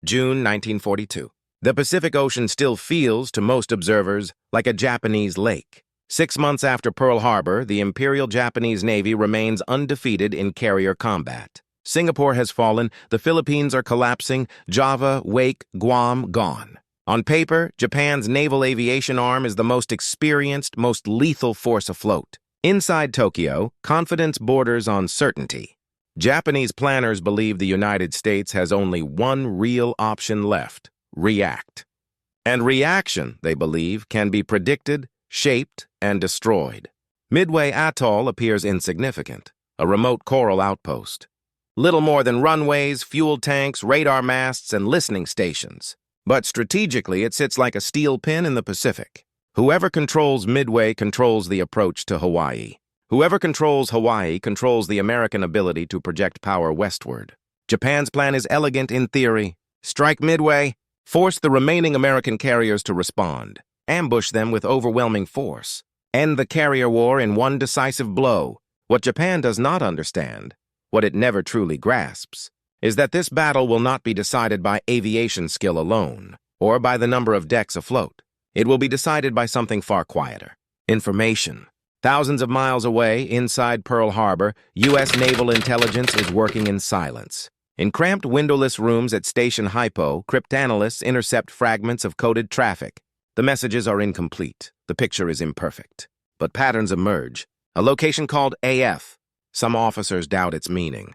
June 1942. The Pacific Ocean still feels, to most observers, like a Japanese lake. 6 months after Pearl Harbor, the Imperial Japanese Navy remains undefeated in carrier combat. Singapore has fallen, the Philippines are collapsing, Java, Wake, Guam, gone. On paper, Japan's naval aviation arm is the most experienced, most lethal force afloat. Inside Tokyo, confidence borders on certainty. Japanese planners believe the United States has only one real option left: react. And reaction, they believe, can be predicted, shaped, and destroyed. Midway Atoll appears insignificant, a remote coral outpost. Little more than runways, fuel tanks, radar masts, and listening stations. But strategically, it sits like a steel pin in the Pacific. Whoever controls Midway controls the approach to Hawaii. Whoever controls Hawaii controls the American ability to project power westward. Japan's plan is elegant in theory. Strike Midway, force the remaining American carriers to respond, ambush them with overwhelming force, end the carrier war in one decisive blow. What Japan does not understand, what it never truly grasps, is that this battle will not be decided by aviation skill alone, or by the number of decks afloat. It will be decided by something far quieter: information. Thousands of miles away, inside Pearl Harbor, U.S. naval intelligence is working in silence. In cramped windowless rooms at Station Hypo, cryptanalysts intercept fragments of coded traffic. The messages are incomplete. The picture is imperfect. But patterns emerge. A location called AF. Some officers doubt its meaning.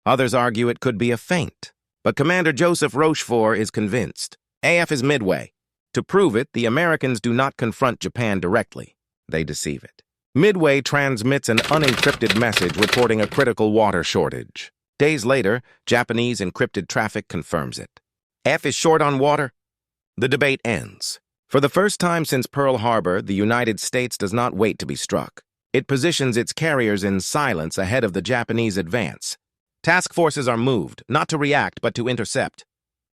Others argue it could be a feint. But Commander Joseph Rochefort is convinced. AF is Midway. To prove it, the Americans do not confront Japan directly. They deceive it. Midway transmits an unencrypted message reporting a critical water shortage. Days later, Japanese encrypted traffic confirms it. F is short on water. The debate ends. For the first time since Pearl Harbor, the United States does not wait to be struck. It positions its carriers in silence ahead of the Japanese advance. Task forces are moved, not to react, but to intercept.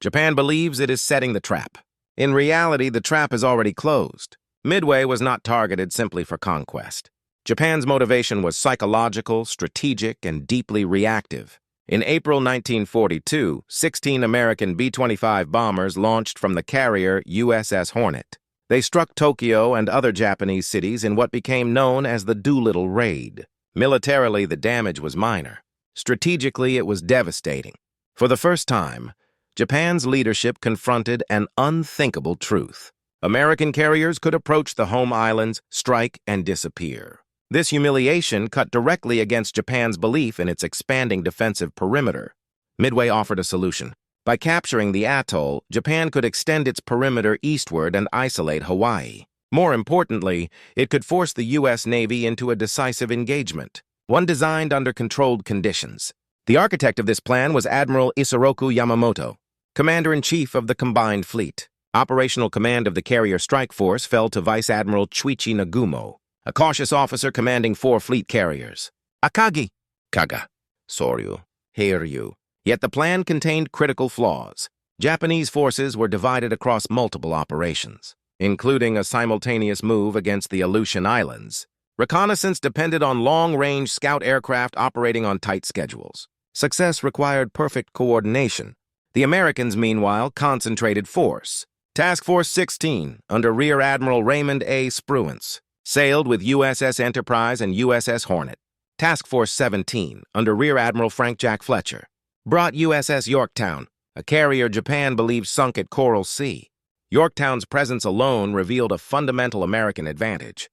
Japan believes it is setting the trap. In reality, the trap is already closed. Midway was not targeted simply for conquest. Japan's motivation was psychological, strategic, and deeply reactive. In April 1942, 16 American B-25 bombers launched from the carrier USS Hornet. They struck Tokyo and other Japanese cities in what became known as the Doolittle Raid. Militarily, the damage was minor. Strategically, it was devastating. For the first time, Japan's leadership confronted an unthinkable truth. American carriers could approach the home islands, strike, and disappear. This humiliation cut directly against Japan's belief in its expanding defensive perimeter. Midway offered a solution. By capturing the atoll, Japan could extend its perimeter eastward and isolate Hawaii. More importantly, it could force the U.S. Navy into a decisive engagement, one designed under controlled conditions. The architect of this plan was Admiral Isoroku Yamamoto, Commander-in-Chief of the Combined Fleet. Operational command of the carrier strike force fell to Vice Admiral Chuichi Nagumo, a cautious officer commanding 4 fleet carriers. Akagi, Kaga, Soryu, Heiryu. Yet the plan contained critical flaws. Japanese forces were divided across multiple operations, including a simultaneous move against the Aleutian Islands. Reconnaissance depended on long-range scout aircraft operating on tight schedules. Success required perfect coordination. The Americans, meanwhile, concentrated force. Task Force 16, under Rear Admiral Raymond A. Spruance, sailed with USS Enterprise and USS Hornet. Task Force 17, under Rear Admiral Frank Jack Fletcher, brought USS Yorktown, a carrier Japan believed sunk at Coral Sea. Yorktown's presence alone revealed a fundamental American advantage: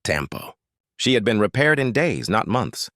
tempo. She had been repaired in days, not months.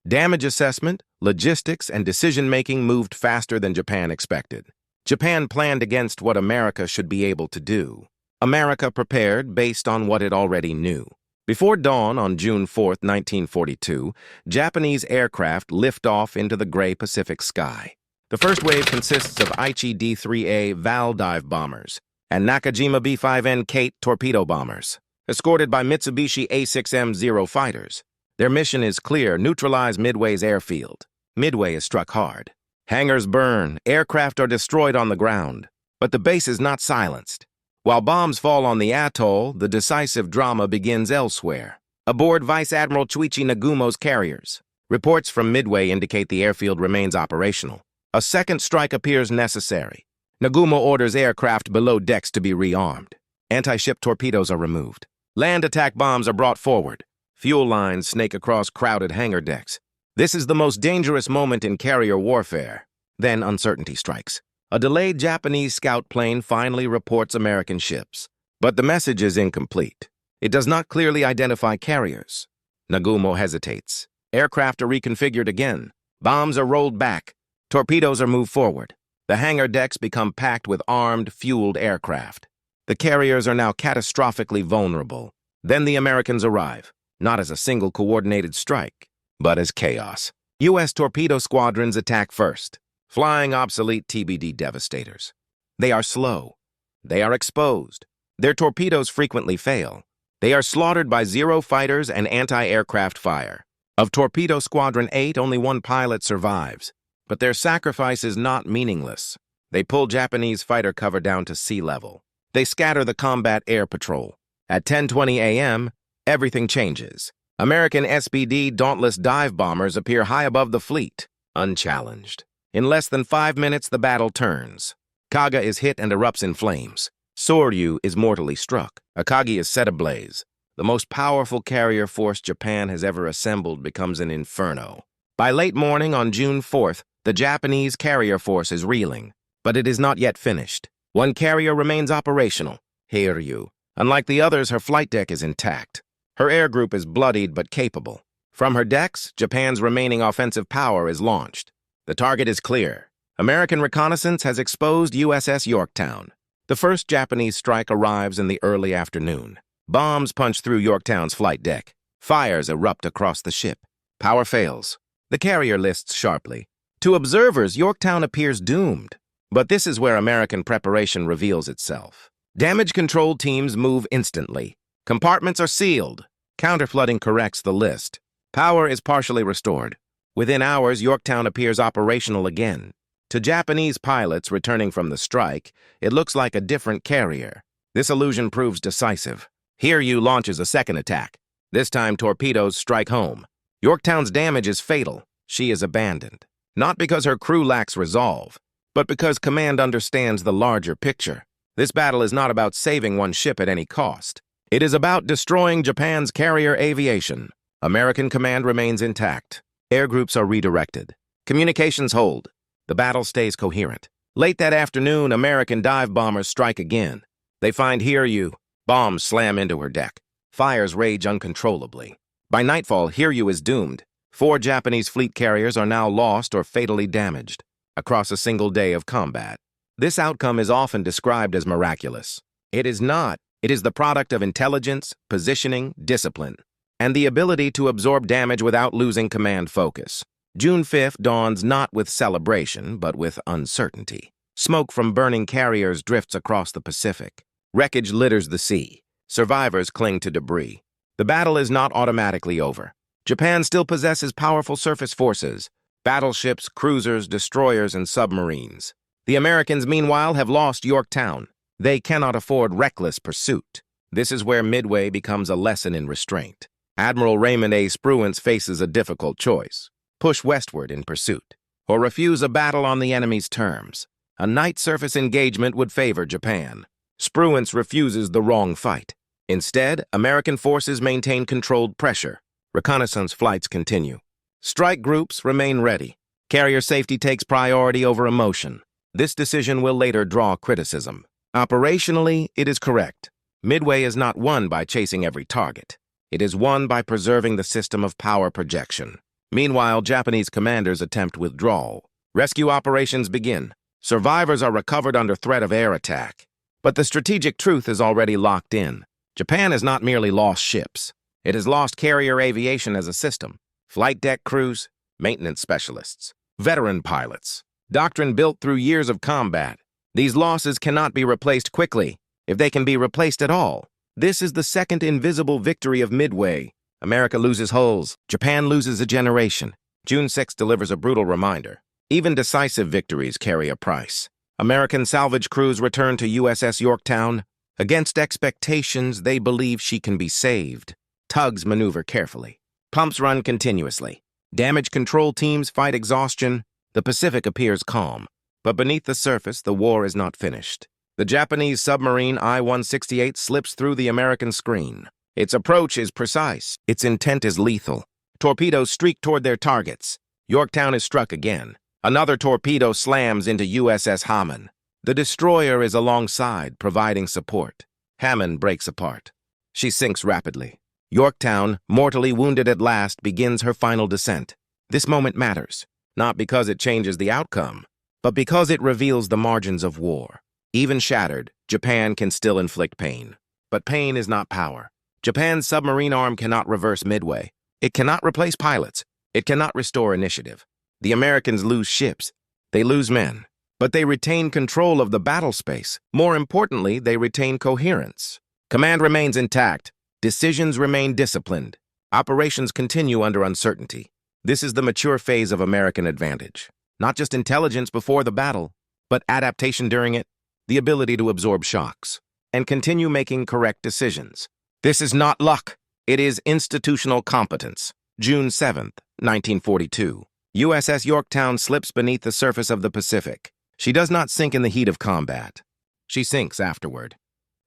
Damage assessment, logistics, and decision-making moved faster than Japan expected. Japan planned against what America should be able to do. America prepared based on what it already knew. Before dawn on June 4, 1942, Japanese aircraft lift off into the gray Pacific sky. The first wave consists of Aichi D-3A Val dive bombers and Nakajima B-5N Kate torpedo bombers, escorted by Mitsubishi A-6M0 fighters. Their mission is clear: neutralize Midway's airfield. Midway is struck hard. Hangars burn, aircraft are destroyed on the ground, but the base is not silenced. While bombs fall on the atoll, the decisive drama begins elsewhere. Aboard Vice Admiral Chuichi Nagumo's carriers, reports from Midway indicate the airfield remains operational. A second strike appears necessary. Nagumo orders aircraft below decks to be rearmed. Anti-ship torpedoes are removed. Land attack bombs are brought forward. Fuel lines snake across crowded hangar decks. This is the most dangerous moment in carrier warfare. Then uncertainty strikes. A delayed Japanese scout plane finally reports American ships. But the message is incomplete. It does not clearly identify carriers. Nagumo hesitates. Aircraft are reconfigured again. Bombs are rolled back. Torpedoes are moved forward. The hangar decks become packed with armed, fueled aircraft. The carriers are now catastrophically vulnerable. Then the Americans arrive, not as a single coordinated strike, but as chaos. U.S. torpedo squadrons attack first, flying obsolete TBD devastators. They are slow. They are exposed. Their torpedoes frequently fail. They are slaughtered by Zero fighters and anti-aircraft fire. Of Torpedo Squadron 8, only one pilot survives. But their sacrifice is not meaningless. They pull Japanese fighter cover down to sea level. They scatter the combat air patrol. At 10:20 a.m., everything changes. American SBD Dauntless dive bombers appear high above the fleet, unchallenged. In less than 5 minutes, the battle turns. Kaga is hit and erupts in flames. Soryu is mortally struck. Akagi is set ablaze. The most powerful carrier force Japan has ever assembled becomes an inferno. By late morning on June 4th, the Japanese carrier force is reeling, but it is not yet finished. One carrier remains operational, Hiryu. Unlike the others, her flight deck is intact. Her air group is bloodied but capable. From her decks, Japan's remaining offensive power is launched. The target is clear. American reconnaissance has exposed USS Yorktown. The first Japanese strike arrives in the early afternoon. Bombs punch through Yorktown's flight deck. Fires erupt across the ship. Power fails. The carrier lists sharply. To observers, Yorktown appears doomed. But this is where American preparation reveals itself. Damage control teams move instantly. Compartments are sealed. Counterflooding corrects the list. Power is partially restored. Within hours, Yorktown appears operational again. To Japanese pilots returning from the strike, it looks like a different carrier. This illusion proves decisive. Hiryu launches a second attack. This time, torpedoes strike home. Yorktown's damage is fatal. She is abandoned. Not because her crew lacks resolve, but because command understands the larger picture. This battle is not about saving one ship at any cost. It is about destroying Japan's carrier aviation. American command remains intact. Air groups are redirected. Communications hold. The battle stays coherent. Late that afternoon, American dive bombers strike again. They find Hiryu. Bombs slam into her deck. Fires rage uncontrollably. By nightfall, Hiryu is doomed. 4 Japanese fleet carriers are now lost or fatally damaged across a single day of combat. This outcome is often described as miraculous. It is not. It is the product of intelligence, positioning, discipline, and the ability to absorb damage without losing command focus. June 5th dawns not with celebration, but with uncertainty. Smoke from burning carriers drifts across the Pacific. Wreckage litters the sea. Survivors cling to debris. The battle is not automatically over. Japan still possesses powerful surface forces, battleships, cruisers, destroyers, and submarines. The Americans, meanwhile, have lost Yorktown. They cannot afford reckless pursuit. This is where Midway becomes a lesson in restraint. Admiral Raymond A. Spruance faces a difficult choice. Push westward in pursuit, or refuse a battle on the enemy's terms. A night surface engagement would favor Japan. Spruance refuses the wrong fight. Instead, American forces maintain controlled pressure. Reconnaissance flights continue. Strike groups remain ready. Carrier safety takes priority over emotion. This decision will later draw criticism. Operationally, it is correct. Midway is not won by chasing every target. It is won by preserving the system of power projection. Meanwhile, Japanese commanders attempt withdrawal. Rescue operations begin. Survivors are recovered under threat of air attack. But the strategic truth is already locked in. Japan has not merely lost ships. It has lost carrier aviation as a system. Flight deck crews, maintenance specialists, veteran pilots. Doctrine built through years of combat. These losses cannot be replaced quickly, if they can be replaced at all. This is the second invisible victory of Midway. America loses hulls. Japan loses a generation. June 6 delivers a brutal reminder. Even decisive victories carry a price. American salvage crews return to USS Yorktown. Against expectations, they believe she can be saved. Tugs maneuver carefully. Pumps run continuously. Damage control teams fight exhaustion. The Pacific appears calm. But beneath the surface, the war is not finished. The Japanese submarine I-168 slips through the American screen. Its approach is precise. Its intent is lethal. Torpedoes streak toward their targets. Yorktown is struck again. Another torpedo slams into USS Hammond. The destroyer is alongside, providing support. Hammond breaks apart. She sinks rapidly. Yorktown, mortally wounded at last, begins her final descent. This moment matters, not because it changes the outcome, but because it reveals the margins of war. Even shattered, Japan can still inflict pain. But pain is not power. Japan's submarine arm cannot reverse Midway. It cannot replace pilots. It cannot restore initiative. The Americans lose ships. They lose men. But they retain control of the battle space. More importantly, they retain coherence. Command remains intact. Decisions remain disciplined. Operations continue under uncertainty. This is the mature phase of American advantage. Not just intelligence before the battle, but adaptation during it, the ability to absorb shocks, and continue making correct decisions. This is not luck. It is institutional competence. June 7th, 1942. USS Yorktown slips beneath the surface of the Pacific. She does not sink in the heat of combat. She sinks afterward.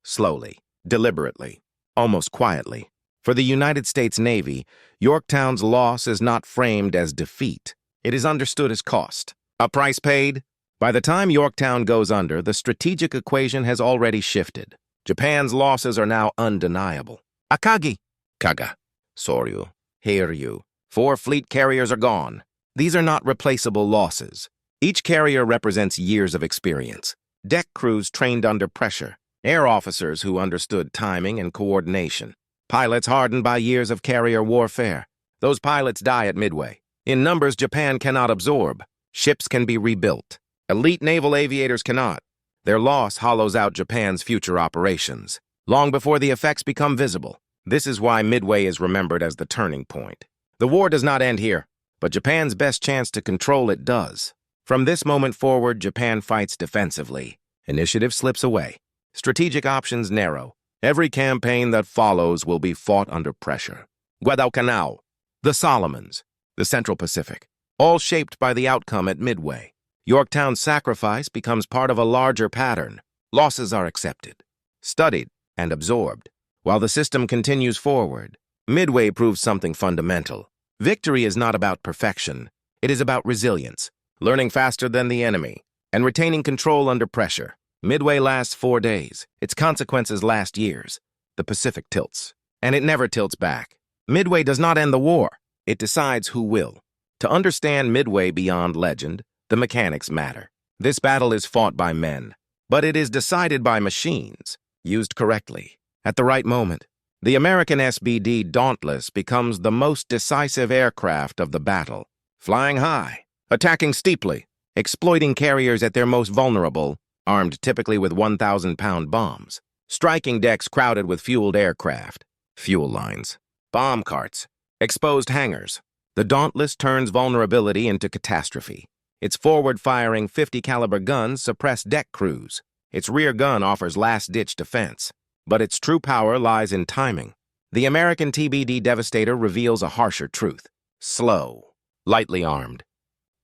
Slowly, deliberately, almost quietly. For the United States Navy, Yorktown's loss is not framed as defeat. It is understood as cost. A price paid? By the time Yorktown goes under, the strategic equation has already shifted. Japan's losses are now undeniable. Akagi, Kaga, Soryu, Hiryu. 4 fleet carriers are gone. These are not replaceable losses. Each carrier represents years of experience. Deck crews trained under pressure. Air officers who understood timing and coordination. Pilots hardened by years of carrier warfare. Those pilots die at Midway. In numbers Japan cannot absorb. Ships can be rebuilt. Elite naval aviators cannot. Their loss hollows out Japan's future operations, long before the effects become visible. This is why Midway is remembered as the turning point. The war does not end here, but Japan's best chance to control it does. From this moment forward, Japan fights defensively. Initiative slips away. Strategic options narrow. Every campaign that follows will be fought under pressure. Guadalcanal, the Solomons, the Central Pacific, all shaped by the outcome at Midway. Yorktown's sacrifice becomes part of a larger pattern. Losses are accepted, studied, and absorbed. While the system continues forward, Midway proves something fundamental. Victory is not about perfection. It is about resilience, learning faster than the enemy, and retaining control under pressure. Midway lasts 4 days. Its consequences last years. The Pacific tilts, and it never tilts back. Midway does not end the war. It decides who will. To understand Midway beyond legend, the mechanics matter. This battle is fought by men, but it is decided by machines, used correctly, at the right moment. The American SBD Dauntless becomes the most decisive aircraft of the battle, flying high, attacking steeply, exploiting carriers at their most vulnerable, armed typically with 1,000-pound bombs, striking decks crowded with fueled aircraft, fuel lines, bomb carts, exposed hangars. The Dauntless turns vulnerability into catastrophe. Its forward-firing 50-caliber guns suppress deck crews. Its rear gun offers last-ditch defense. But its true power lies in timing. The American TBD Devastator reveals a harsher truth. Slow, lightly armed,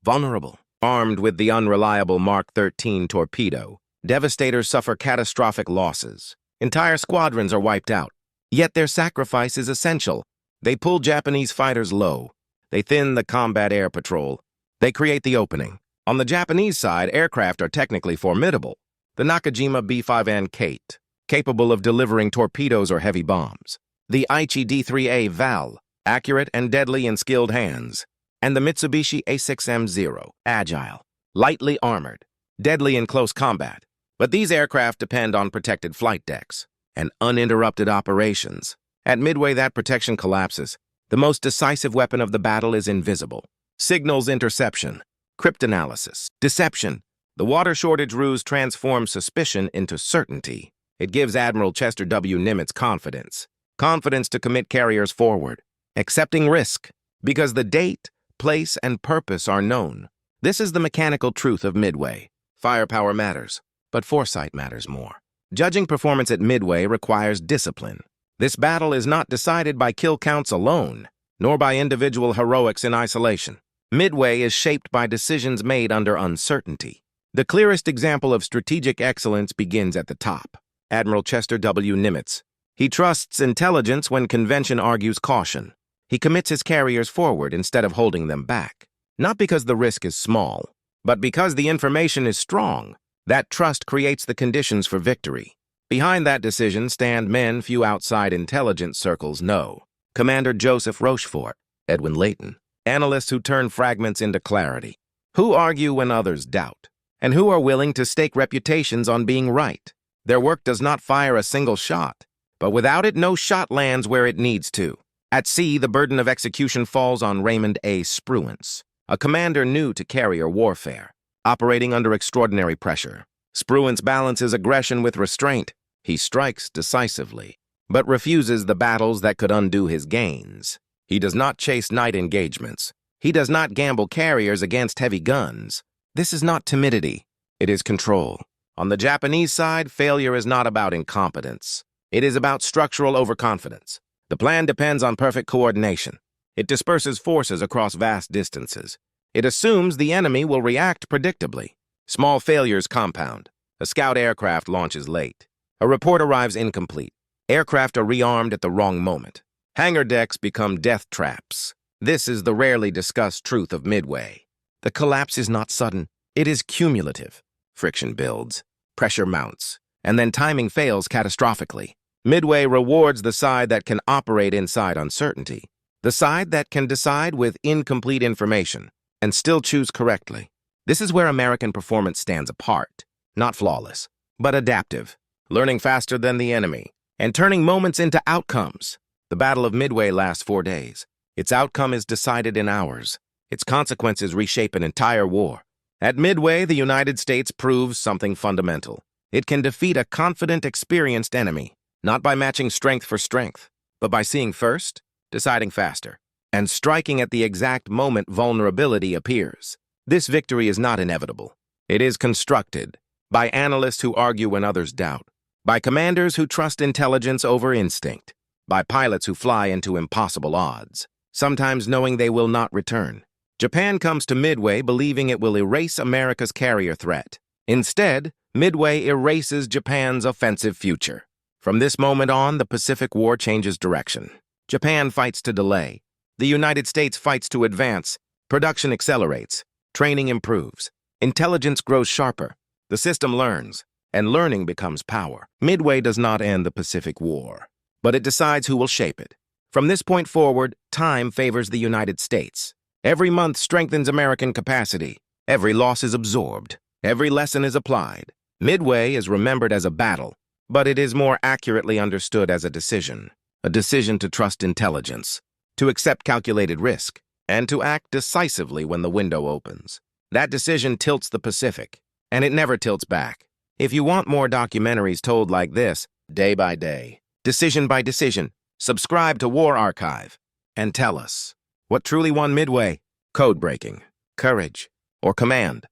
vulnerable. Armed with the unreliable Mark 13 torpedo, Devastators suffer catastrophic losses. Entire squadrons are wiped out. Yet their sacrifice is essential. They pull Japanese fighters low. They thin the combat air patrol. They create the opening. On the Japanese side, aircraft are technically formidable. The Nakajima B-5N Kate, capable of delivering torpedoes or heavy bombs. The Aichi D-3A Val, accurate and deadly in skilled hands. And the Mitsubishi A-6M0, agile, lightly armored, deadly in close combat. But these aircraft depend on protected flight decks and uninterrupted operations. At Midway, that protection collapses. The most decisive weapon of the battle is invisible. Signals interception, cryptanalysis, deception. The water shortage ruse transforms suspicion into certainty. It gives Admiral Chester W. Nimitz confidence. Confidence to commit carriers forward. Accepting risk, because the date, place, and purpose are known. This is the mechanical truth of Midway. Firepower matters, but foresight matters more. Judging performance at Midway requires discipline. This battle is not decided by kill counts alone, nor by individual heroics in isolation. Midway is shaped by decisions made under uncertainty. The clearest example of strategic excellence begins at the top. Admiral Chester W. Nimitz. He trusts intelligence when convention argues caution. He commits his carriers forward instead of holding them back. Not because the risk is small, but because the information is strong. That trust creates the conditions for victory. Behind that decision stand men few outside intelligence circles know. Commander Joseph Rochefort, Edwin Layton. Analysts who turn fragments into clarity. Who argue when others doubt. And who are willing to stake reputations on being right. Their work does not fire a single shot, but without it, no shot lands where it needs to. At sea, the burden of execution falls on Raymond A. Spruance, a commander new to carrier warfare, operating under extraordinary pressure. Spruance balances aggression with restraint. He strikes decisively, but refuses the battles that could undo his gains. He does not chase night engagements. He does not gamble carriers against heavy guns. This is not timidity. It is control. On the Japanese side, failure is not about incompetence. It is about structural overconfidence. The plan depends on perfect coordination. It disperses forces across vast distances. It assumes the enemy will react predictably. Small failures compound. A scout aircraft launches late. A report arrives incomplete. Aircraft are rearmed at the wrong moment. Hangar decks become death traps. This is the rarely discussed truth of Midway. The collapse is not sudden. It is cumulative. Friction builds. Pressure mounts. And then timing fails catastrophically. Midway rewards the side that can operate inside uncertainty. The side that can decide with incomplete information and still choose correctly. This is where American performance stands apart. Not flawless, but adaptive. Learning faster than the enemy and turning moments into outcomes. The Battle of Midway lasts 4 days. Its outcome is decided in hours. Its consequences reshape an entire war. At Midway, the United States proves something fundamental. It can defeat a confident, experienced enemy, not by matching strength for strength, but by seeing first, deciding faster, and striking at the exact moment vulnerability appears. This victory is not inevitable. It is constructed by analysts who argue when others doubt, by commanders who trust intelligence over instinct, by pilots who fly into impossible odds, sometimes knowing they will not return. Japan comes to Midway believing it will erase America's carrier threat. Instead, Midway erases Japan's offensive future. From this moment on, the Pacific War changes direction. Japan fights to delay. The United States fights to advance. Production accelerates. Training improves. Intelligence grows sharper. The system learns, and learning becomes power. Midway does not end the Pacific War, but it decides who will shape it. From this point forward, time favors the United States. Every month strengthens American capacity. Every loss is absorbed. Every lesson is applied. Midway is remembered as a battle, but it is more accurately understood as a decision to trust intelligence, to accept calculated risk, and to act decisively when the window opens. That decision tilts the Pacific, and it never tilts back. If you want more documentaries told like this, day by day, decision by decision, subscribe to War Archive and tell us what truly won Midway: code breaking, courage, or command.